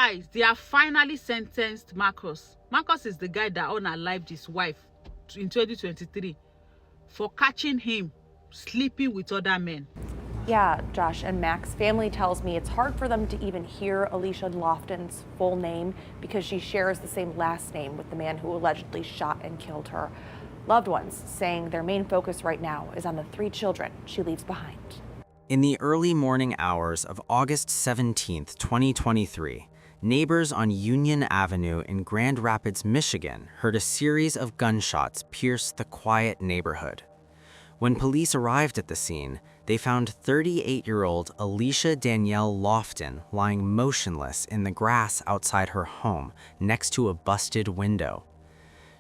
Guys, they have finally sentenced Marcus. Marcus is the guy that unalived his wife in 2023 for catching him sleeping with other men. Yeah, Josh and Max, family tells me it's hard for them to even hear Alicia Lofton's full name because she shares the same last name with the man who allegedly shot and killed her. Loved ones saying their main focus right now is on the 3 children she leaves behind. In the early morning hours of August 17, 2023, neighbors on Union Avenue in Grand Rapids, Michigan, heard a series of gunshots pierce the quiet neighborhood. When police arrived at the scene, they found 38-year-old Alicia Danielle Loftton lying motionless in the grass outside her home next to a busted window.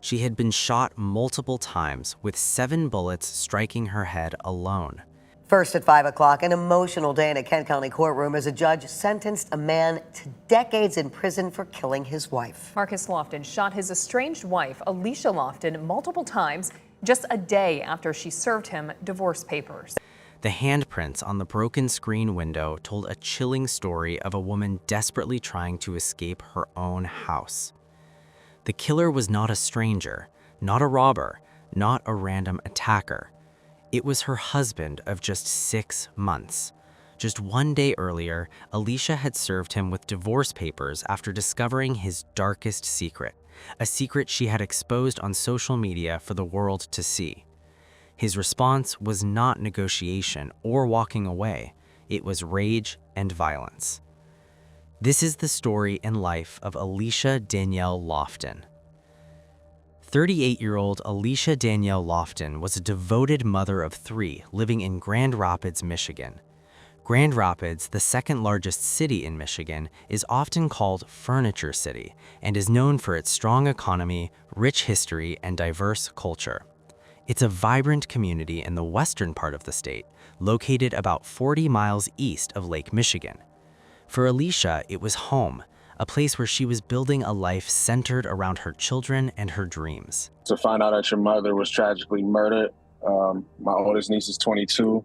She had been shot multiple times, with 7 bullets striking her head alone. First at 5 o'clock, an emotional day in a Kent County courtroom as a judge sentenced a man to decades in prison for killing his wife. Marcus Loftton shot his estranged wife, Alicia Loftton, multiple times just a day after she served him divorce papers. The handprints on the broken screen window told a chilling story of a woman desperately trying to escape her own house. The killer was not a stranger, not a robber, not a random attacker. It was her husband of just 6 months. Just 1 day earlier, Alicia had served him with divorce papers after discovering his darkest secret, a secret she had exposed on social media for the world to see. His response was not negotiation or walking away. It was rage and violence. This is the story and life of Alicia Danielle Loftton. 38-year-old Alicia Danielle Loftton was a devoted mother of 3 living in Grand Rapids, Michigan. Grand Rapids, the second largest city in Michigan, is often called Furniture City and is known for its strong economy, rich history, and diverse culture. It's a vibrant community in the western part of the state, located about 40 miles east of Lake Michigan. For Alicia, it was home, a place where she was building a life centered around her children and her dreams. To find out that your mother was tragically murdered, my oldest niece is 22,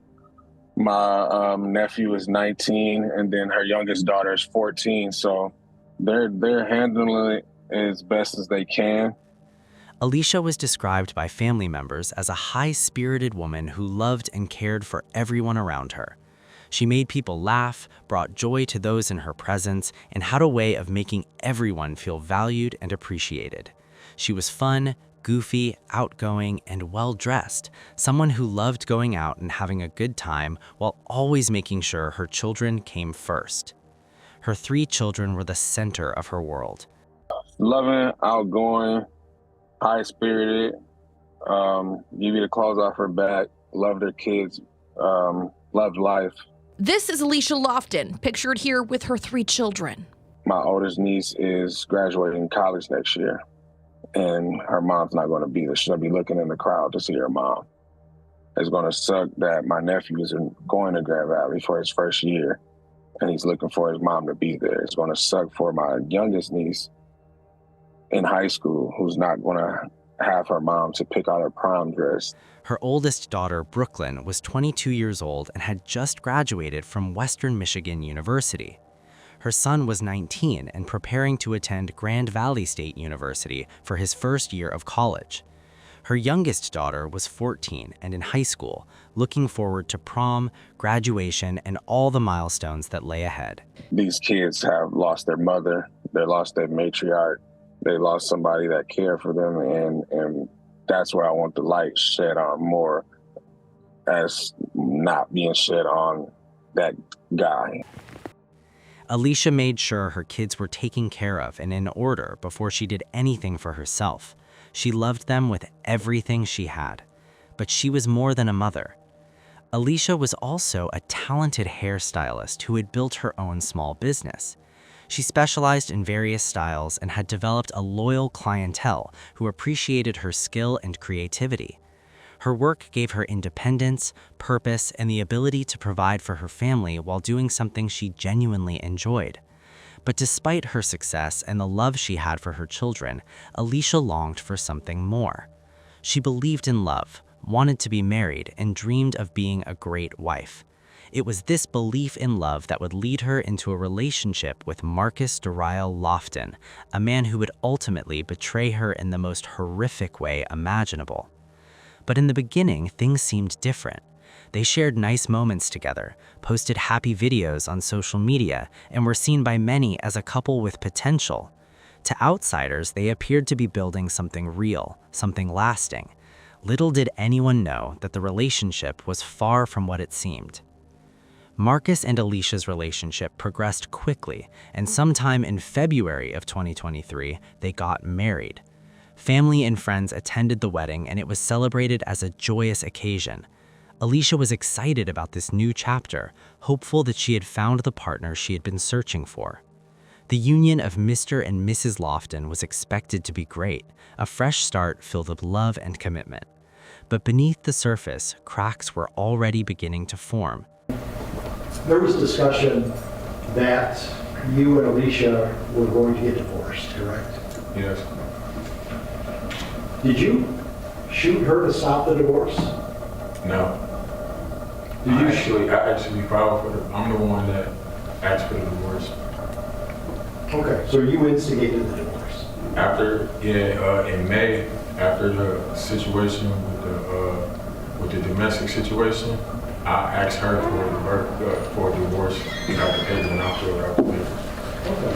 my nephew is 19, and then her youngest daughter is 14. So they're handling it as best as they can. Alicia was described by family members as a high-spirited woman who loved and cared for everyone around her. She made people laugh, brought joy to those in her presence, and had a way of making everyone feel valued and appreciated. She was fun, goofy, outgoing, and well-dressed, someone who loved going out and having a good time while always making sure her children came first. Her 3 children were the center of her world. Loving, outgoing, high-spirited, give you the clothes off her back, loved her kids, loved life. This is Alicia Loftton, pictured here with her 3 children. My oldest niece is graduating college next year, and her mom's not going to be there. She's going to be looking in the crowd to see her mom. It's going to suck that my nephew is going to Grand Valley for his first year, and he's looking for his mom to be there. It's going to suck for my youngest niece in high school, who's not going to have her mom to pick out her prom dress. Her oldest daughter, Brooklyn, was 22 years old and had just graduated from Western Michigan University. Her son was 19 and preparing to attend Grand Valley State University for his first year of college. Her youngest daughter was 14 and in high school, looking forward to prom, graduation, and all the milestones that lay ahead. These kids have lost their mother, they lost their matriarch, they lost somebody that cared for them, and that's where I want the light shed on more, as not being shed on that guy. Alicia made sure her kids were taken care of and in order before she did anything for herself. She loved them with everything she had. But she was more than a mother. Alicia was also a talented hairstylist who had built her own small business. She specialized in various styles and had developed a loyal clientele who appreciated her skill and creativity. Her work gave her independence, purpose, and the ability to provide for her family while doing something she genuinely enjoyed. But despite her success and the love she had for her children, Alicia longed for something more. She believed in love, wanted to be married, and dreamed of being a great wife. It was this belief in love that would lead her into a relationship with Marcus Dorile Loftton, a man who would ultimately betray her in the most horrific way imaginable. But in the beginning, things seemed different. They shared nice moments together, posted happy videos on social media, and were seen by many as a couple with potential. To outsiders, they appeared to be building something real, something lasting. Little did anyone know that the relationship was far from what it seemed. Marcus and Alicia's relationship progressed quickly, and sometime in February of 2023, they got married. Family and friends attended the wedding, and it was celebrated as a joyous occasion. Alicia was excited about this new chapter, hopeful that she had found the partner she had been searching for. The union of Mr. and Mrs. Loftton was expected to be great, a fresh start filled with love and commitment. But beneath the surface, cracks were already beginning to form. There was discussion that you and Alicia were going to get divorced, correct? Yes. Did you shoot her to stop the divorce? No. Did you I actually filed for the, I'm the one that asked for the divorce. Okay, so you instigated the divorce? After, in May, after the situation with the domestic situation, I asked her for a divorce without the paper, and I filled out the paper. Okay.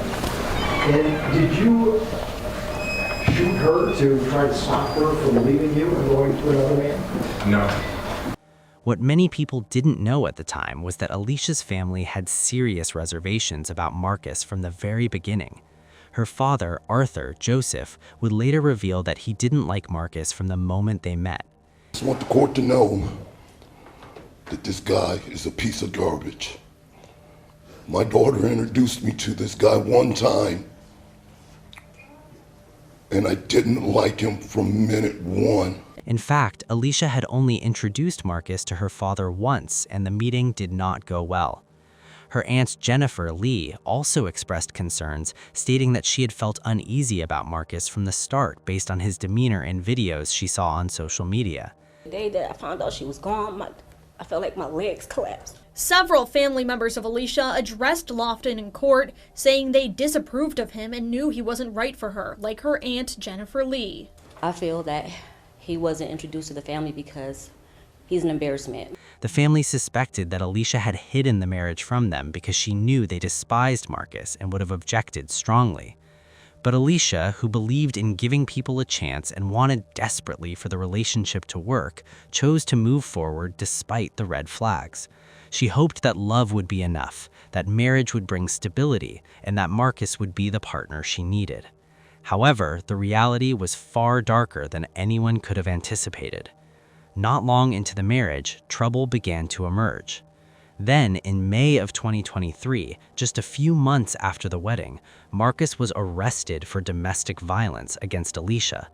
And did you shoot her to try to stop her from leaving you and going to another man? No. What many people didn't know at the time was that Alicia's family had serious reservations about Marcus from the very beginning. Her father, Arthur Joseph, would later reveal that he didn't like Marcus from the moment they met. I just want the court to know that this guy is a piece of garbage. My daughter introduced me to this guy one time, and I didn't like him from minute one. In fact, Alicia had only introduced Marcus to her father once, and the meeting did not go well. Her aunt Jennifer Lee also expressed concerns, stating that she had felt uneasy about Marcus from the start based on his demeanor in videos she saw on social media. The day that I found out she was gone, I felt like my legs collapsed. Several family members of Alicia addressed Loftton in court, saying they disapproved of him and knew he wasn't right for her, like her aunt Jennifer Lee. I feel that he wasn't introduced to the family because he's an embarrassment. The family suspected that Alicia had hidden the marriage from them because she knew they despised Marcus and would have objected strongly. But Alicia, who believed in giving people a chance and wanted desperately for the relationship to work, chose to move forward despite the red flags. She hoped that love would be enough, that marriage would bring stability, and that Marcus would be the partner she needed. However, the reality was far darker than anyone could have anticipated. Not long into the marriage, trouble began to emerge. Then, in May of 2023, just a few months after the wedding, Marcus was arrested for domestic violence against Alicia.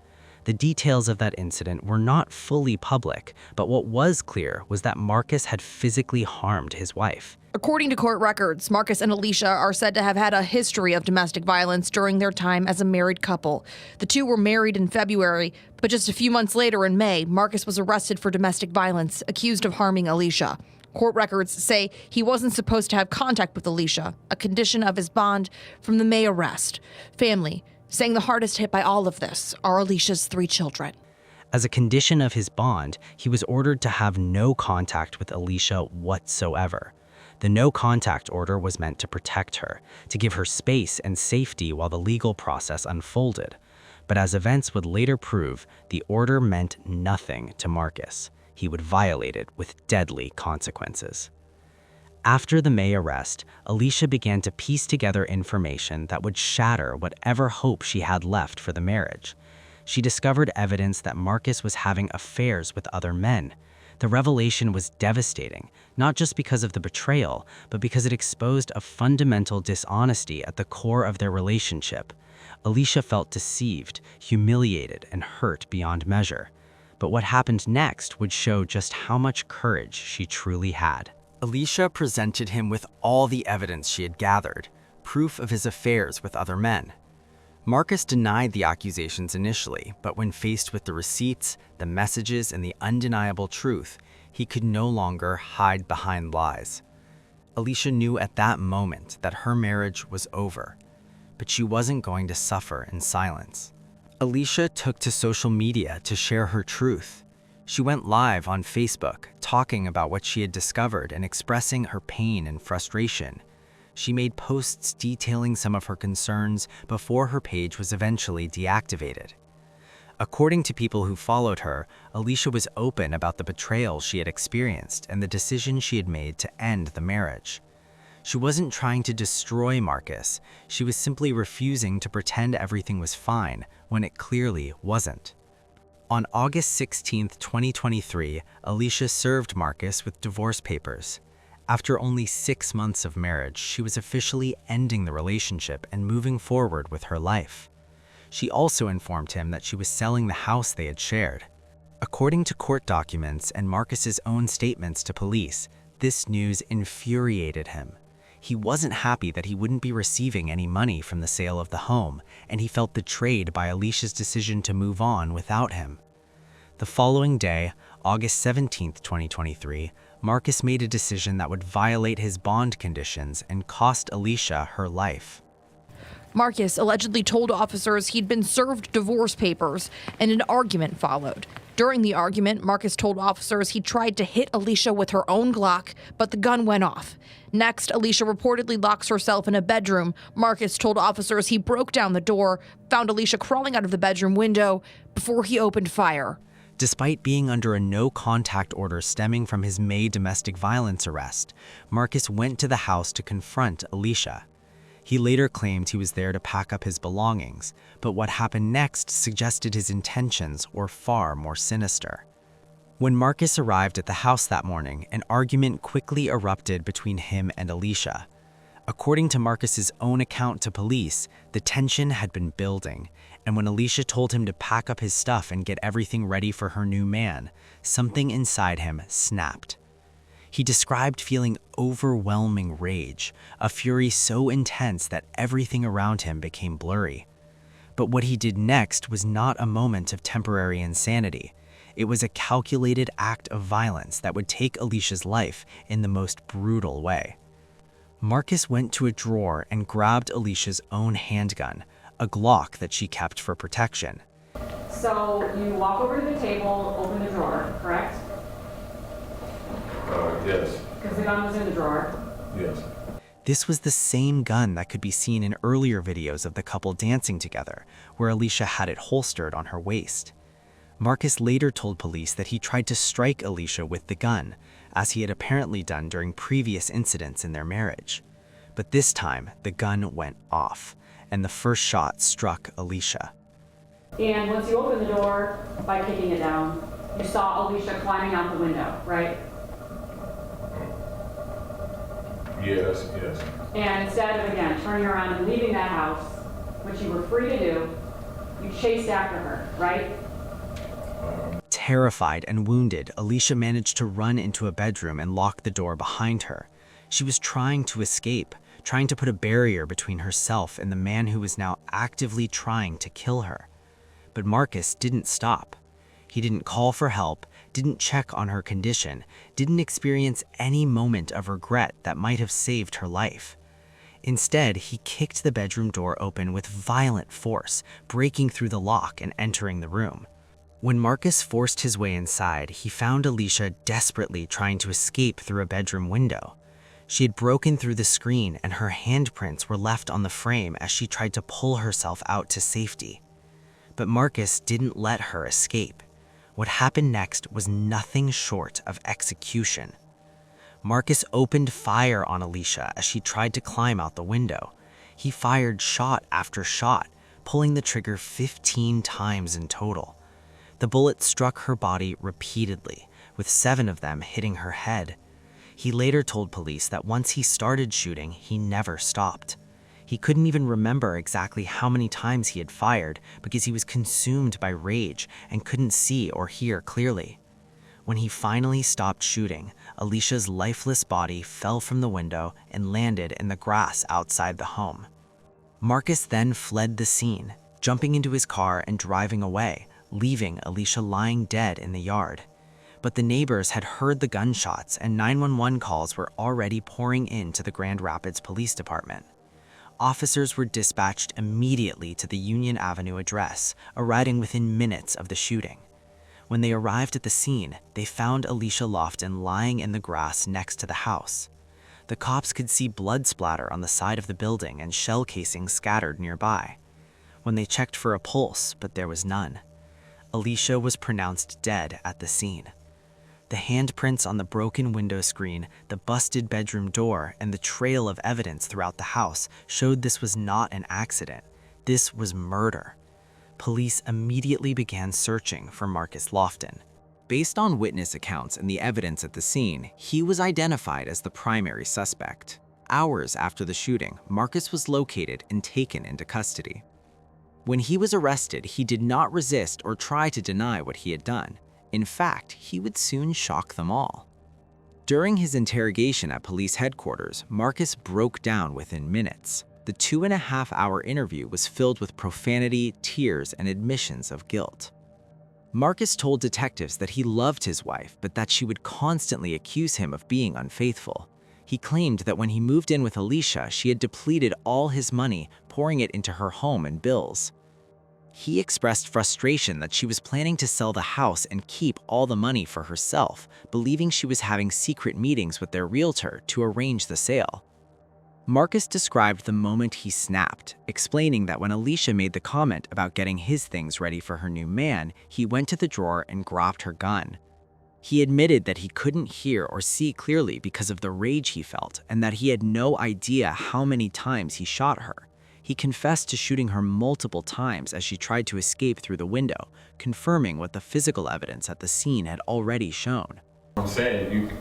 The details of that incident were not fully public, but what was clear was that Marcus had physically harmed his wife. According to court records, Marcus and Alicia are said to have had a history of domestic violence during their time as a married couple. The two were married in February, but just a few months later in May, Marcus was arrested for domestic violence, accused of harming Alicia. Court records say he wasn't supposed to have contact with Alicia, a condition of his bond from the May arrest. Family saying the hardest hit by all of this are Alicia's 3 children. As a condition of his bond, he was ordered to have no contact with Alicia whatsoever. The no contact order was meant to protect her, to give her space and safety while the legal process unfolded. But as events would later prove, the order meant nothing to Marcus. He would violate it with deadly consequences. After the May arrest, Alicia began to piece together information that would shatter whatever hope she had left for the marriage. She discovered evidence that Marcus was having affairs with other men. The revelation was devastating, not just because of the betrayal, but because it exposed a fundamental dishonesty at the core of their relationship. Alicia felt deceived, humiliated, and hurt beyond measure. But what happened next would show just how much courage she truly had. Alicia presented him with all the evidence she had gathered, proof of his affairs with other men. Marcus denied the accusations initially, but when faced with the receipts, the messages, and the undeniable truth, he could no longer hide behind lies. Alicia knew at that moment that her marriage was over, but she wasn't going to suffer in silence. Alicia took to social media to share her truth. She went live on Facebook, talking about what she had discovered and expressing her pain and frustration. She made posts detailing some of her concerns before her page was eventually deactivated. According to people who followed her, Alicia was open about the betrayal she had experienced and the decision she had made to end the marriage. She wasn't trying to destroy Marcus, she was simply refusing to pretend everything was fine when it clearly wasn't. On August 16, 2023, Alicia served Marcus with divorce papers. After only 6 months of marriage, she was officially ending the relationship and moving forward with her life. She also informed him that she was selling the house they had shared. According to court documents and Marcus's own statements to police, this news infuriated him. He wasn't happy that he wouldn't be receiving any money from the sale of the home, and he felt betrayed by Alicia's decision to move on without him. The following day, August 17, 2023, Marcus made a decision that would violate his bond conditions and cost Alicia her life. Marcus allegedly told officers he'd been served divorce papers, and an argument followed. During the argument, Marcus told officers he tried to hit Alicia with her own Glock, but the gun went off. Next, Alicia reportedly locks herself in a bedroom. Marcus told officers he broke down the door, found Alicia crawling out of the bedroom window before he opened fire. Despite being under a no-contact order stemming from his May domestic violence arrest, Marcus went to the house to confront Alicia. He later claimed he was there to pack up his belongings, but what happened next suggested his intentions were far more sinister. When Marcus arrived at the house that morning, an argument quickly erupted between him and Alicia. According to Marcus's own account to police, the tension had been building, and when Alicia told him to pack up his stuff and get everything ready for her new man, something inside him snapped. He described feeling overwhelming rage, a fury so intense that everything around him became blurry. But what he did next was not a moment of temporary insanity. It was a calculated act of violence that would take Alicia's life in the most brutal way. Marcus went to a drawer and grabbed Alicia's own handgun, a Glock that she kept for protection. So you walk over to the table, open the drawer, correct? Yes. Because the gun was in the drawer. Yes. This was the same gun that could be seen in earlier videos of the couple dancing together, where Alicia had it holstered on her waist. Marcus later told police that he tried to strike Alicia with the gun, as he had apparently done during previous incidents in their marriage. But this time, the gun went off, and the first shot struck Alicia. And once you opened the door by kicking it down, you saw Alicia climbing out the window, right? Yes. And instead of, again, turning around and leaving that house, which you were free to do, you chased after her, right? Terrified and wounded, Alicia managed to run into a bedroom and lock the door behind her. She was trying to escape, trying to put a barrier between herself and the man who was now actively trying to kill her. But Marcus didn't stop. He didn't call for help, didn't check on her condition, didn't experience any moment of regret that might have saved her life. Instead, he kicked the bedroom door open with violent force, breaking through the lock and entering the room. When Marcus forced his way inside, he found Alicia desperately trying to escape through a bedroom window. She had broken through the screen and her handprints were left on the frame as she tried to pull herself out to safety. But Marcus didn't let her escape. What happened next was nothing short of execution. Marcus opened fire on Alicia as she tried to climb out the window. He fired shot after shot, pulling the trigger 15 times in total. The bullets struck her body repeatedly, with 7 of them hitting her head. He later told police that once he started shooting, he never stopped. He couldn't even remember exactly how many times he had fired because he was consumed by rage and couldn't see or hear clearly. When he finally stopped shooting, Alicia's lifeless body fell from the window and landed in the grass outside the home. Marcus then fled the scene, jumping into his car and driving away, leaving Alicia lying dead in the yard. But the neighbors had heard the gunshots and 911 calls were already pouring into the Grand Rapids Police Department. Officers were dispatched immediately to the Union Avenue address, arriving within minutes of the shooting. When they arrived at the scene, they found Alicia Loftton lying in the grass next to the house. The cops could see blood splatter on the side of the building and shell casings scattered nearby. When they checked for a pulse, but there was none. Alicia was pronounced dead at the scene. The handprints on the broken window screen, the busted bedroom door, and the trail of evidence throughout the house showed this was not an accident. This was murder. Police immediately began searching for Marcus Loftton. Based on witness accounts and the evidence at the scene, he was identified as the primary suspect. Hours after the shooting, Marcus was located and taken into custody. When he was arrested, he did not resist or try to deny what he had done. In fact, he would soon shock them all. During his interrogation at police headquarters, Marcus broke down within minutes. The 2.5-hour interview was filled with profanity, tears, and admissions of guilt. Marcus told detectives that he loved his wife, but that she would constantly accuse him of being unfaithful. He claimed that when he moved in with Alicia, she had depleted all his money, pouring it into her home and bills. He expressed frustration that she was planning to sell the house and keep all the money for herself, believing she was having secret meetings with their realtor to arrange the sale. Marcus described the moment he snapped, explaining that when Alicia made the comment about getting his things ready for her new man, he went to the drawer and grabbed her gun. He admitted that he couldn't hear or see clearly because of the rage he felt, and that he had no idea how many times he shot her. He confessed to shooting her multiple times as she tried to escape through the window, confirming what the physical evidence at the scene had already shown. I'm saying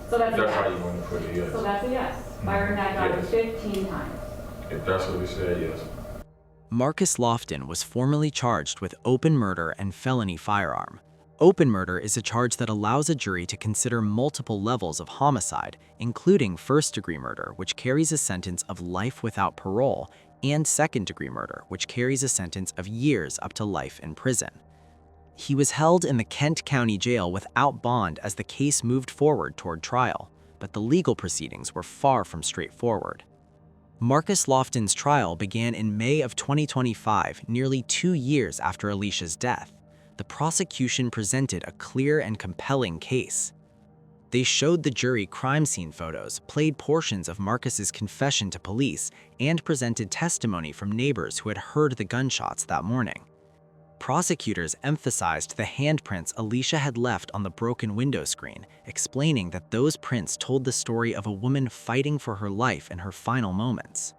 that's how you want to put it, yes. So that's a yes. Firing that gun 15 times. If that's what he said, yes. Marcus Loftton was formally charged with open murder and felony firearm. Open murder is a charge that allows a jury to consider multiple levels of homicide, including first-degree murder, which carries a sentence of life without parole, and second-degree murder, which carries a sentence of years up to life in prison. He was held in the Kent County Jail without bond as the case moved forward toward trial, but the legal proceedings were far from straightforward. Marcus Loftton's trial began in May of 2025, nearly 2 years after Alicia's death. The prosecution presented a clear and compelling case. They showed the jury crime scene photos, played portions of Marcus's confession to police, and presented testimony from neighbors who had heard the gunshots that morning. Prosecutors emphasized the handprints Alicia had left on the broken window screen, explaining that those prints told the story of a woman fighting for her life in her final moments.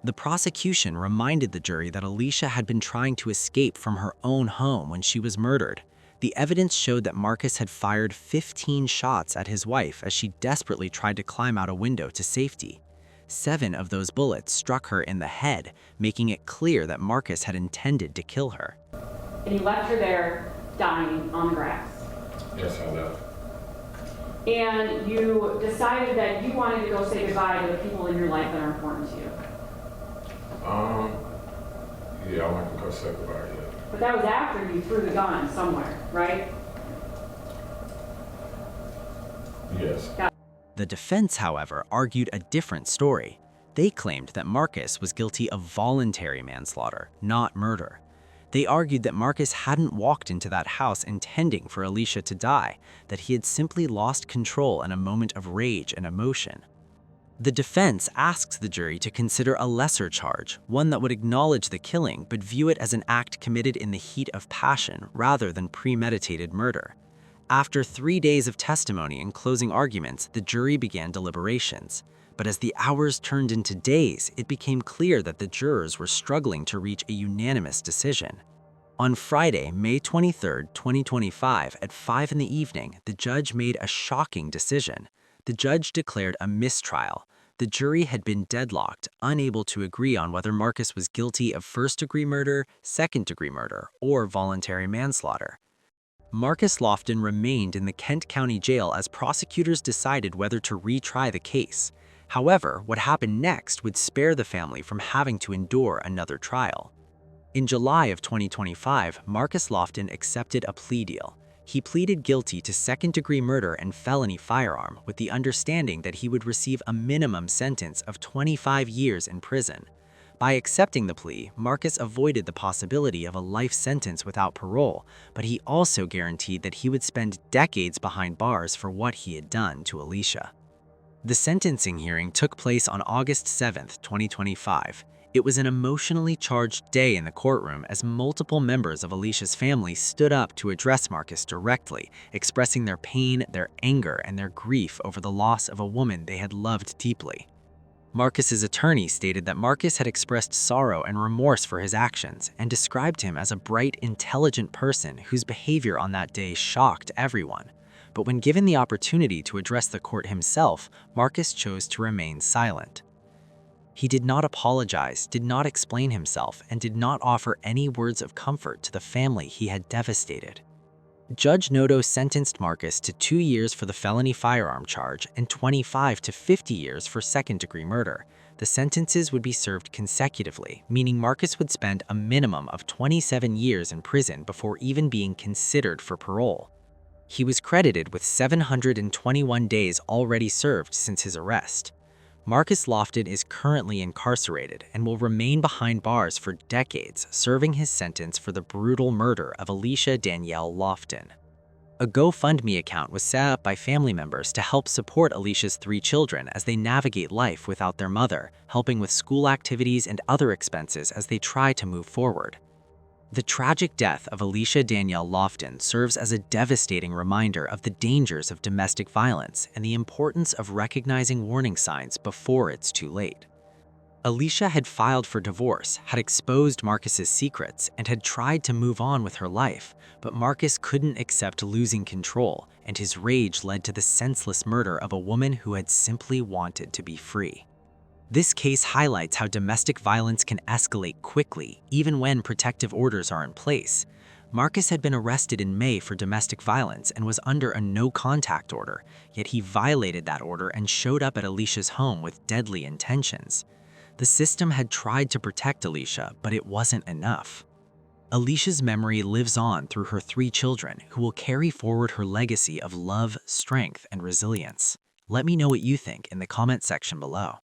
The prosecution reminded the jury that Alicia had been trying to escape from her own home when she was murdered. The evidence showed that Marcus had fired 15 shots at his wife as she desperately tried to climb out a window to safety. 7 of those bullets struck her in the head, making it clear that Marcus had intended to kill her. And you left her there, dying on the grass. Yes, I left. And you decided that you wanted to go say goodbye to the people in your life that are important to you. Yeah, I went to go say goodbye, yeah. But that was after you threw the gun somewhere, right? Yes. The defense, however, argued a different story. They claimed that Marcus was guilty of voluntary manslaughter, not murder. They argued that Marcus hadn't walked into that house intending for Alicia to die, that he had simply lost control in a moment of rage and emotion. The defense asks the jury to consider a lesser charge, one that would acknowledge the killing but view it as an act committed in the heat of passion rather than premeditated murder. After 3 days of testimony and closing arguments, the jury began deliberations. But as the hours turned into days, it became clear that the jurors were struggling to reach a unanimous decision. On Friday, May 23, 2025, at 5 in the evening, the judge made a shocking decision. The judge declared a mistrial. The jury had been deadlocked, unable to agree on whether Marcus was guilty of first-degree murder, second-degree murder, or voluntary manslaughter. Marcus Loftton remained in the Kent County Jail as prosecutors decided whether to retry the case. However, what happened next would spare the family from having to endure another trial. In July of 2025, Marcus Loftton accepted a plea deal. He pleaded guilty to second-degree murder and felony firearm with the understanding that he would receive a minimum sentence of 25 years in prison. By accepting the plea, Marcus avoided the possibility of a life sentence without parole, but he also guaranteed that he would spend decades behind bars for what he had done to Alicia. The sentencing hearing took place on August 7, 2025. It was an emotionally charged day in the courtroom as multiple members of Alicia's family stood up to address Marcus directly, expressing their pain, their anger, and their grief over the loss of a woman they had loved deeply. Marcus's attorney stated that Marcus had expressed sorrow and remorse for his actions and described him as a bright, intelligent person whose behavior on that day shocked everyone. But when given the opportunity to address the court himself, Marcus chose to remain silent. He did not apologize, did not explain himself, and did not offer any words of comfort to the family he had devastated. Judge Noto sentenced Marcus to 2 years for the felony firearm charge and 25 to 50 years for second-degree murder. The sentences would be served consecutively, meaning Marcus would spend a minimum of 27 years in prison before even being considered for parole. He was credited with 721 days already served since his arrest. Marcus Loftton is currently incarcerated and will remain behind bars for decades, serving his sentence for the brutal murder of Alicia Danielle Loftton. A GoFundMe account was set up by family members to help support Alicia's 3 children as they navigate life without their mother, helping with school activities and other expenses as they try to move forward. The tragic death of Alicia Danielle Loftton serves as a devastating reminder of the dangers of domestic violence and the importance of recognizing warning signs before it's too late. Alicia had filed for divorce, had exposed Marcus's secrets, and had tried to move on with her life, but Marcus couldn't accept losing control, and his rage led to the senseless murder of a woman who had simply wanted to be free. This case highlights how domestic violence can escalate quickly, even when protective orders are in place. Marcus had been arrested in May for domestic violence and was under a no-contact order, yet he violated that order and showed up at Alicia's home with deadly intentions. The system had tried to protect Alicia, but it wasn't enough. Alicia's memory lives on through her 3 children, who will carry forward her legacy of love, strength, and resilience. Let me know what you think in the comment section below.